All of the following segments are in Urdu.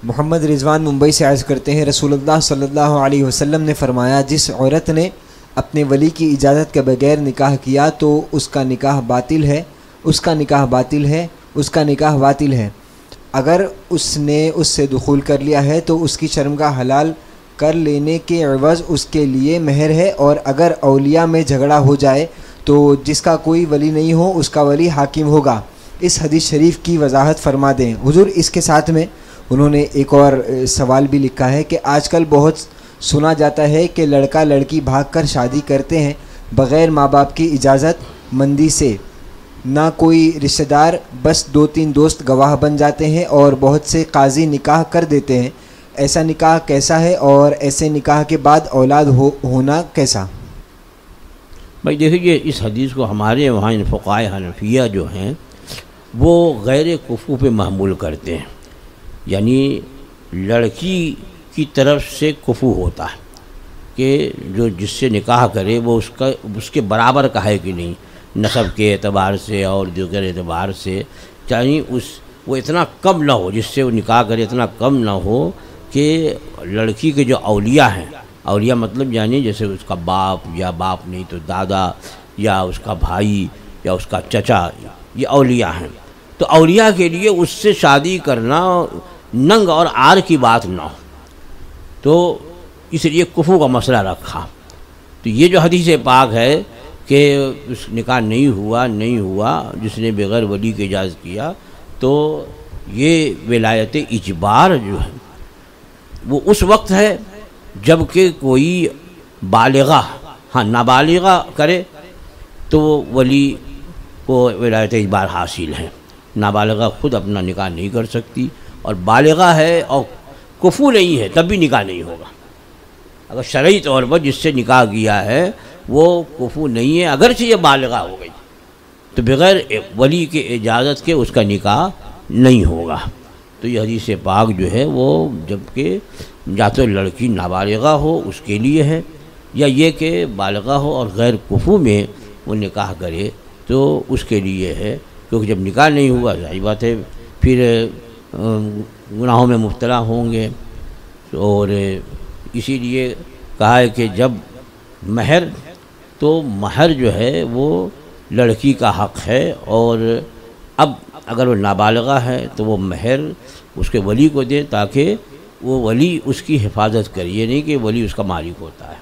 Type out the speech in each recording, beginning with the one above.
محمد رضوان ممبئی سے عرض کرتے ہیں، رسول اللہ صلی اللہ علیہ وسلم نے فرمایا، جس عورت نے اپنے ولی کی اجازت کے بغیر نکاح کیا تو اس کا نکاح باطل ہے، اس کا نکاح باطل ہے، اس کا نکاح باطل ہے۔ اگر اس نے اس سے دخول کر لیا ہے تو اس کی شرمگاہ حلال کر لینے کے عوض اس کے لیے مہر ہے، اور اگر اولیاء میں جھگڑا ہو جائے تو جس کا کوئی ولی نہیں ہو اس کا ولی حاکم ہوگا۔ اس حدیث شریف کی وضاحت فرما دیں حضور۔ اس کے ساتھ میں انہوں نے ایک اور سوال بھی لکھا ہے کہ آج کل بہت سنا جاتا ہے کہ لڑکا لڑکی بھاگ کر شادی کرتے ہیں بغیر ماں باپ کی اجازت مندی سے، نہ کوئی رشتہ دار، بس 2-3 دوست گواہ بن جاتے ہیں اور بہت سے قاضی نکاح کر دیتے ہیں۔ ایسا نکاح کیسا ہے اور ایسے نکاح کے بعد اولاد ہونا کیسا؟ بھائی دیکھیے، اس حدیث کو ہمارے وہاں فقہائے حنفیہ جو ہیں وہ غیر کفو پہ محمول کرتے ہیں، یعنی لڑکی کی طرف سے کفو ہوتا ہے کہ جو جس سے نکاح کرے وہ اس کے برابر کا ہے کہ نہیں، نسب کے اعتبار سے اور دیگر اعتبار سے، چاہیے وہ اتنا کم نہ ہو، جس سے وہ نکاح کرے اتنا کم نہ ہو کہ لڑکی کے جو اولیاء ہیں، اولیاء مطلب یعنی جیسے اس کا باپ یا باپ نہیں تو دادا یا اس کا بھائی یا اس کا چچا، یہ اولیاء ہیں، تو اولیاء کے لیے اس سے شادی کرنا ننگ اور عار کی بات نہ ہو، تو اس لیے کفو کا مسئلہ رکھا۔ تو یہ جو حدیث پاک ہے کہ اس نکاح نہیں ہوا جس نے بغیر ولی کی اجازت کیا، تو یہ ولایت اجبار جو ہے وہ اس وقت ہے جب کہ کوئی بالغہ، نابالغہ کرے تو ولی کو ولایت اجبار حاصل ہے۔ نابالغہ خود اپنا نکاح نہیں کر سکتی، اور بالغہ ہے اور کفو نہیں ہے تب بھی نکاح نہیں ہوگا۔ اگر شرعی طور پر جس سے نکاح کیا ہے وہ کفو نہیں ہے، اگرچہ یہ بالغہ ہو گئی، تو بغیر ولی کے اجازت کے اس کا نکاح نہیں ہوگا۔ تو یہ حدیث پاک جو ہے وہ جبکہ یا تو لڑکی نابالغہ ہو اس کے لیے ہے، یا یہ کہ بالغہ ہو اور غیر کفو میں وہ نکاح کرے تو اس کے لیے ہے، کیونکہ جب نکاح نہیں ہوا ظاہر بات ہے پھر گناہوں میں مبتلا ہوں گے۔ اور اسی لیے کہا ہے کہ جب مہر جو ہے وہ لڑکی کا حق ہے، اور اب اگر وہ نابالغہ ہے تو وہ مہر اس کے ولی کو دے تاکہ وہ ولی اس کی حفاظت کرے، یہ نہیں کہ ولی اس کا مالک ہوتا ہے،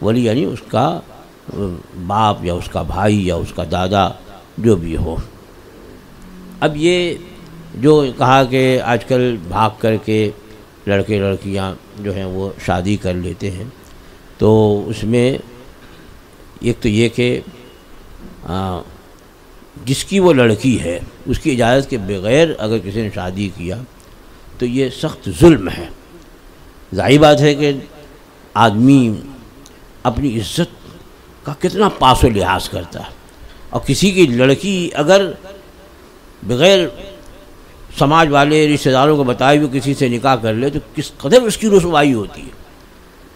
ولی یعنی اس کا باپ یا اس کا بھائی یا اس کا دادا جو بھی ہو۔ اب یہ جو کہا کہ آج کل بھاگ کر کے لڑکے لڑکیاں جو ہیں وہ شادی کر لیتے ہیں، تو اس میں ایک تو یہ کہ جس کی وہ لڑکی ہے اس کی اجازت کے بغیر اگر کسی نے شادی کیا تو یہ سخت ظلم ہے۔ ظاہر بات ہے کہ آدمی اپنی عزت کا کتنا پاس و لحاظ کرتا ہے، اور کسی کی لڑکی اگر بغیر سماج والے رشتہ داروں کو بتائے ہوئے کسی سے نکاح کر لے تو کس قدر اس کی رسوائی ہوتی ہے۔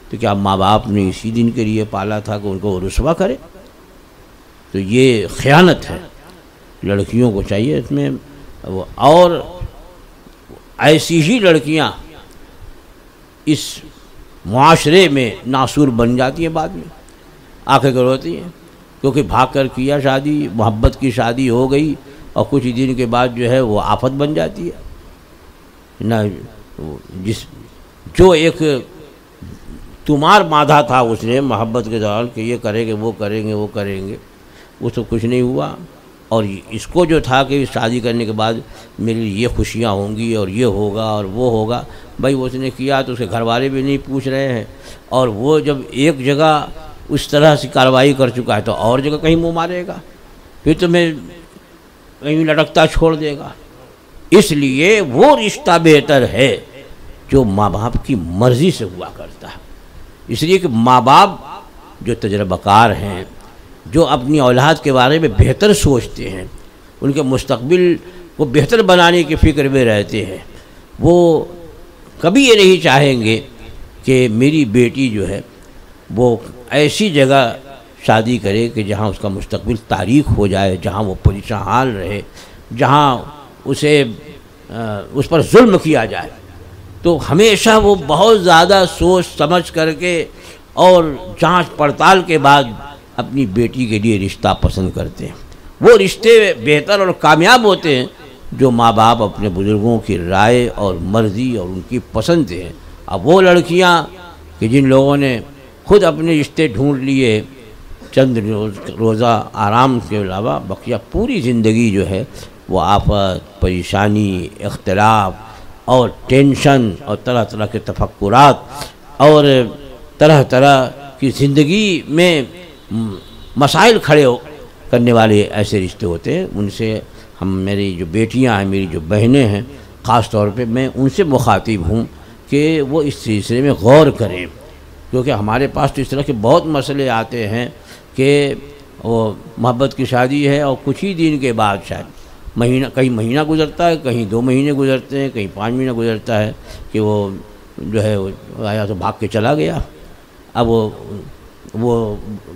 تو کیا ماں باپ نے اسی دن کے لیے پالا تھا کہ ان کو رسوا کرے؟ تو یہ خیانت ہے۔ لڑکیوں کو چاہیے اس میں اور ایسی ہی لڑکیاں اس معاشرے میں ناسور بن جاتی ہیں، بعد میں آنکھیں گڑوتی ہیں، کیونکہ بھاگ کر کیا شادی، محبت کی شادی ہو گئی اور کچھ دن کے بعد جو ہے وہ آفت بن جاتی ہے نہ۔ جو ایک تمہار مادہ تھا اس نے محبت کے دوران کہ یہ کریں گے وہ کریں گے وہ کریں گے، وہ تو کچھ نہیں ہوا، اور اس کو جو تھا کہ شادی کرنے کے بعد میرے لیے یہ خوشیاں ہوں گی اور یہ ہوگا اور وہ ہوگا، بھائی وہ اس نے کیا تو اس کے گھر والے بھی نہیں پوچھ رہے ہیں، اور وہ جب ایک جگہ اس طرح سے کارروائی کر چکا ہے تو اور جگہ کہیں منہ مارے گا، پھر تمہیں کہیں لٹکتا چھوڑ دے گا۔ اس لیے وہ رشتہ بہتر ہے جو ماں باپ کی مرضی سے ہوا کرتا ہے، اس لیے کہ ماں باپ جو تجربہ کار ہیں، جو اپنی اولاد کے بارے میں بہتر سوچتے ہیں، ان کے مستقبل کو بہتر بنانے کی فکر میں رہتے ہیں، وہ کبھی یہ نہیں چاہیں گے کہ میری بیٹی جو ہے وہ ایسی جگہ شادی کرے کہ جہاں اس کا مستقبل تاریک ہو جائے، جہاں وہ پریشان حال رہے، جہاں اس پر ظلم کیا جائے۔ تو ہمیشہ وہ بہت زیادہ سوچ سمجھ کر کے اور جانچ پڑتال کے بعد اپنی بیٹی کے لیے رشتہ پسند کرتے ہیں۔ وہ رشتے بہتر اور کامیاب ہوتے ہیں جو ماں باپ اپنے بزرگوں کی رائے اور مرضی اور ان کی پسند ہیں۔ اب وہ لڑکیاں کہ جن لوگوں نے خود اپنے رشتے ڈھونڈ لیے، چند روزہ آرام کے علاوہ بقیہ پوری زندگی جو ہے وہ آفت، پریشانی، اختلاف اور ٹینشن اور طرح طرح کے تفکرات اور طرح طرح کی زندگی میں مسائل کھڑے کرنے والے ایسے رشتے ہوتے ہیں۔ ان سے میری جو بیٹیاں ہیں، میری جو بہنیں ہیں، خاص طور پہ میں ان سے مخاطب ہوں کہ وہ اس سلسلے میں غور کریں، کیونکہ ہمارے پاس تو اس طرح کے بہت مسئلے آتے ہیں کہ وہ محبت کی شادی ہے اور کچھ ہی دن کے بعد شاید کہیں مہینہ گزرتا ہے، کہیں 2 مہینے گزرتے ہیں، کہیں 5 مہینہ گزرتا ہے کہ وہ جو ہے آیا تو بھاگ کے چلا گیا۔ اب وہ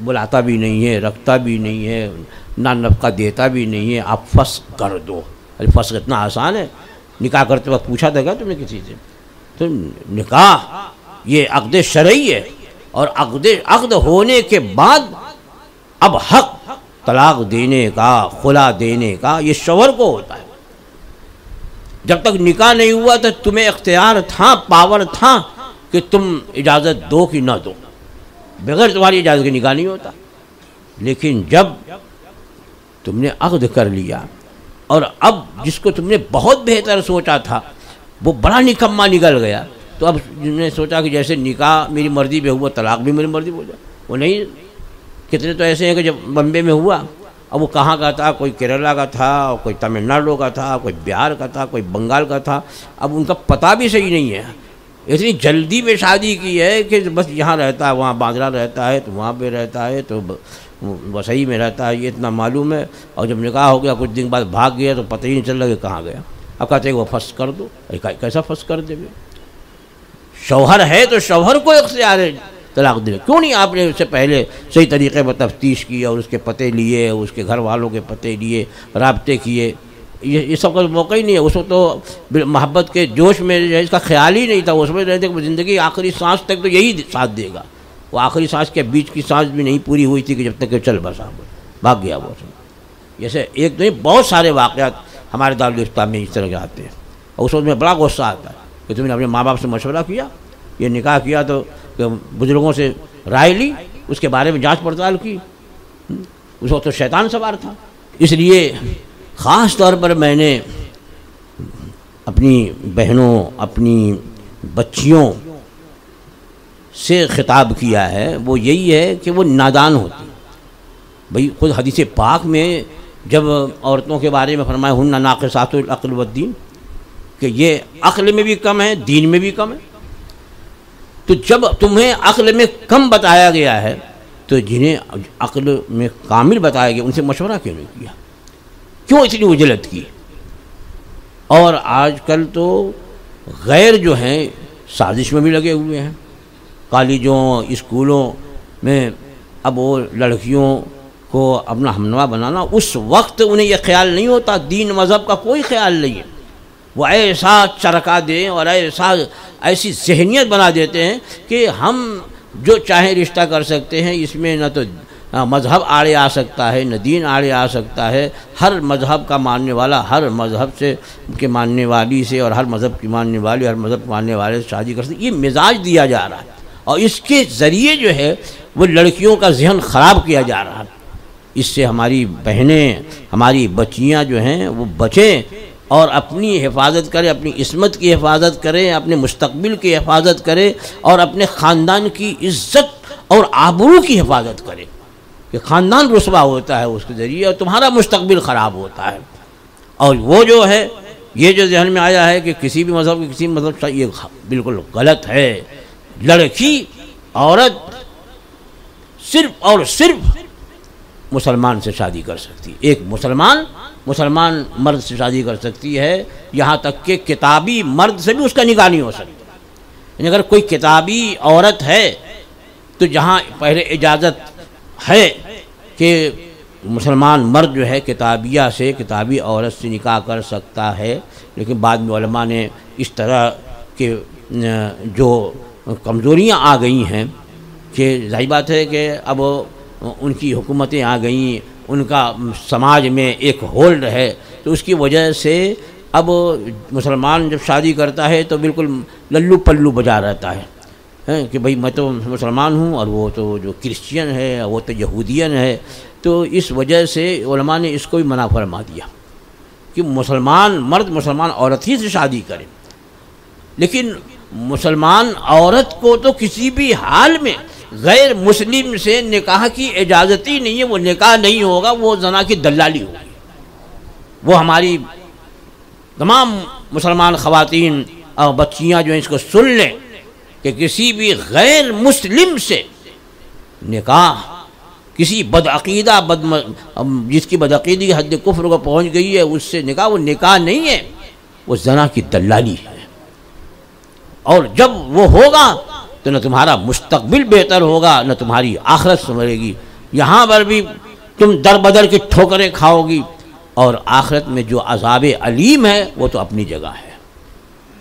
بلاتا بھی نہیں ہے، رکھتا بھی نہیں ہے، نہ نفقہ دیتا بھی نہیں ہے، آپ فسخ کر دو۔ ارے فسخ اتنا آسان ہے؟ نکاح کرتے وقت پوچھا تھا کیا تم نے کسی سے؟ تو نکاح یہ عقد شرعی ہے، اور عقد ہونے کے بعد اب حق طلاق دینے کا، خلا دینے کا یہ شوہر کو ہوتا ہے۔ جب تک نکاح نہیں ہوا تو تمہیں اختیار تھا، پاور تھا کہ تم اجازت دو کہ نہ دو، بغیر تمہاری اجازت کے نکاح نہیں ہوتا۔ لیکن جب تم نے عقد کر لیا اور اب جس کو تم نے بہت بہتر سوچا تھا وہ بڑا نکما نکل گیا، تو اب جن نے سوچا کہ جیسے نکاح میری مرضی پہ ہوا، طلاق بھی میری مرضی پہ ہو جائے، وہ نہیں۔ کتنے تو ایسے ہیں کہ جب بمبے میں ہوا، اب وہ کہاں کا تھا، کوئی کیرلا کا تھا، کوئی تمل ناڈو کا تھا، کوئی بہار کا تھا، کوئی بنگال کا تھا، اب ان کا پتہ بھی صحیح نہیں ہے۔ اتنی جلدی میں شادی کی ہے کہ بس یہاں رہتا ہے، وہاں باندرا رہتا ہے، تو وہاں پہ رہتا ہے، تو وسئی میں رہتا ہے، یہ اتنا معلوم ہے۔ اور جب نکاح ہو گیا کچھ دن بعد بھاگ گیا تو پتہ ہی نہیں چل رہا کہ کہاں گیا۔ اب کہتے ہیں کہ وہ فسخ کر دو۔ کیسا فسخ کر دے؟ شوہر ہے تو شوہر کو اختیار ہے طلاق دینے، کیوں نہیں آپ نے اس سے پہلے صحیح طریقے پر تفتیش کی اور اس کے پتے لیے، اس کے گھر والوں کے پتے لیے، رابطے کیے؟ یہ سب کا موقع ہی نہیں ہے۔ اس وقت تو محبت کے جوش میں اس کا خیال ہی نہیں تھا، اس میں رہتے کہ زندگی آخری سانس تک تو یہی ساتھ دے گا۔ وہ آخری سانس کے بیچ کی سانس بھی نہیں پوری ہوئی تھی کہ جب تک کہ چل بسا بھاگ گیا وہ سب۔ جیسے ایک نہیں بہت سارے واقعات ہمارے دارالفتہ میں اس طرح کے آتے ہیں، اور اس وقت میں بڑا غصہ آتا ہے کہ تم نے اپنے ماں باپ سے مشورہ کیا، یہ نکاح کیا تو بزرگوں سے رائے لی، اس کے بارے میں جانچ پڑتال کی۔ اس وقت تو شیطان سوار تھا۔ اس لیے خاص طور پر میں نے اپنی بہنوں، اپنی بچیوں سے خطاب کیا ہے، وہ یہی ہے کہ وہ نادان ہوتی۔ بھئی خود حدیث پاک میں جب عورتوں کے بارے میں فرمایا ہن ناقصات العقل والدین، کہ یہ عقل میں بھی کم ہے، دین میں بھی کم ہے، تو جب تمہیں عقل میں کم بتایا گیا ہے تو جنہیں عقل میں کامل بتایا گیا ان سے مشورہ کیوں نہیں کیا؟ کیوں اتنی اجلت کی؟ اور آج کل تو غیر جو ہیں سازش میں بھی لگے ہوئے ہیں، کالجوں، اسکولوں میں۔ اب وہ لڑکیوں کو اپنا ہمنوا بنانا، اس وقت انہیں یہ خیال نہیں ہوتا، دین مذہب کا کوئی خیال نہیں ہے۔ وہ ایسا چرکا دیں اور ایسی ذہنیت بنا دیتے ہیں کہ ہم جو چاہیں رشتہ کر سکتے ہیں، اس میں نہ تو مذہب آڑے آ سکتا ہے، نہ دین آڑے آ سکتا ہے۔ ہر مذہب کا ماننے والا ہر مذہب سے کے ماننے والی سے، اور ہر مذہب کی ماننے والی ہر مذہب کے ماننے والے سے شادی کر سکتے، یہ مزاج دیا جا رہا ہے، اور اس کے ذریعے جو ہے وہ لڑکیوں کا ذہن خراب کیا جا رہا ہے۔ اس سے ہماری بہنیں، ہماری بچیاں جو ہیں وہ بچیں اور اپنی حفاظت کریں، اپنی عصمت کی حفاظت کریں، اپنے مستقبل کی حفاظت کریں، اور اپنے خاندان کی عزت اور آبرو کی حفاظت کریں، کہ خاندان رسوا ہوتا ہے اس کے ذریعے اور تمہارا مستقبل خراب ہوتا ہے۔ اور وہ جو ہے یہ جو ذہن میں آیا ہے کہ کسی بھی مذہب کی کسی مذہب سے، یہ بالکل غلط ہے۔ لڑکی، عورت صرف اور صرف مسلمان سے شادی کر سکتی ہے، ایک مسلمان مرد سے شادی کر سکتی ہے، یہاں تک کہ کتابی مرد سے بھی اس کا نکاح نہیں ہو سکتا۔ یعنی اگر کوئی کتابی عورت ہے تو جہاں پہلے اجازت ہے کہ مسلمان مرد جو ہے کتابیہ سے، کتابی عورت سے نکاح کر سکتا ہے، لیکن بعد میں علماء نے اس طرح کہ جو کمزوریاں آ گئی ہیں کہ ظاہر بات ہے کہ اب ان کی حکومتیں آ گئیں، ان کا سماج میں ایک ہولڈ ہے، تو اس کی وجہ سے اب مسلمان جب شادی کرتا ہے تو بالکل للو پلو بجا رہتا ہے کہ بھئی میں تو مسلمان ہوں اور وہ تو جو کرسچین ہے وہ تو یہودین ہے. تو اس وجہ سے علماء نے اس کو بھی منع فرما دیا کہ مسلمان مرد مسلمان عورت ہی سے شادی کرے، لیکن مسلمان عورت کو تو کسی بھی حال میں غیر مسلم سے نکاح کی اجازت ہی نہیں ہے. وہ نکاح نہیں ہوگا، وہ زنا کی دلالی ہوگی. وہ ہماری تمام مسلمان خواتین اور بچیاں جو ہیں اس کو سن لیں کہ کسی بھی غیر مسلم سے نکاح، کسی بدعقیدہ جس کی بدعقیدی حد کفر کو پہنچ گئی ہے اس سے نکاح، وہ نکاح نہیں ہے، وہ زنا کی دلالی ہے. اور جب وہ ہوگا تو نہ تمہارا مستقبل بہتر ہوگا نہ تمہاری آخرت سنورے گی. یہاں پر بھی تم در بدر کی ٹھوکریں کھاؤ گی، اور آخرت میں جو عذاب علیم ہے وہ تو اپنی جگہ ہے.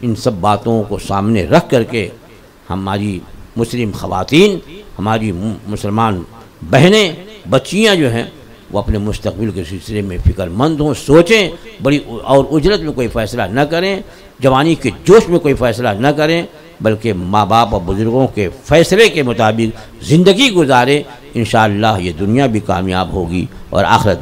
ان سب باتوں کو سامنے رکھ کر کے ہماری مسلم خواتین، ہماری مسلمان بہنیں، بچیاں جو ہیں وہ اپنے مستقبل کے سلسلے میں فکر مند ہوں، سوچیں بڑی، اور اجرت میں کوئی فیصلہ نہ کریں، جوانی کے جوش میں کوئی فیصلہ نہ کریں، بلکہ ماں باپ اور بزرگوں کے فیصلے کے مطابق زندگی گزاریں. انشاءاللہ یہ دنیا بھی کامیاب ہوگی اور آخرت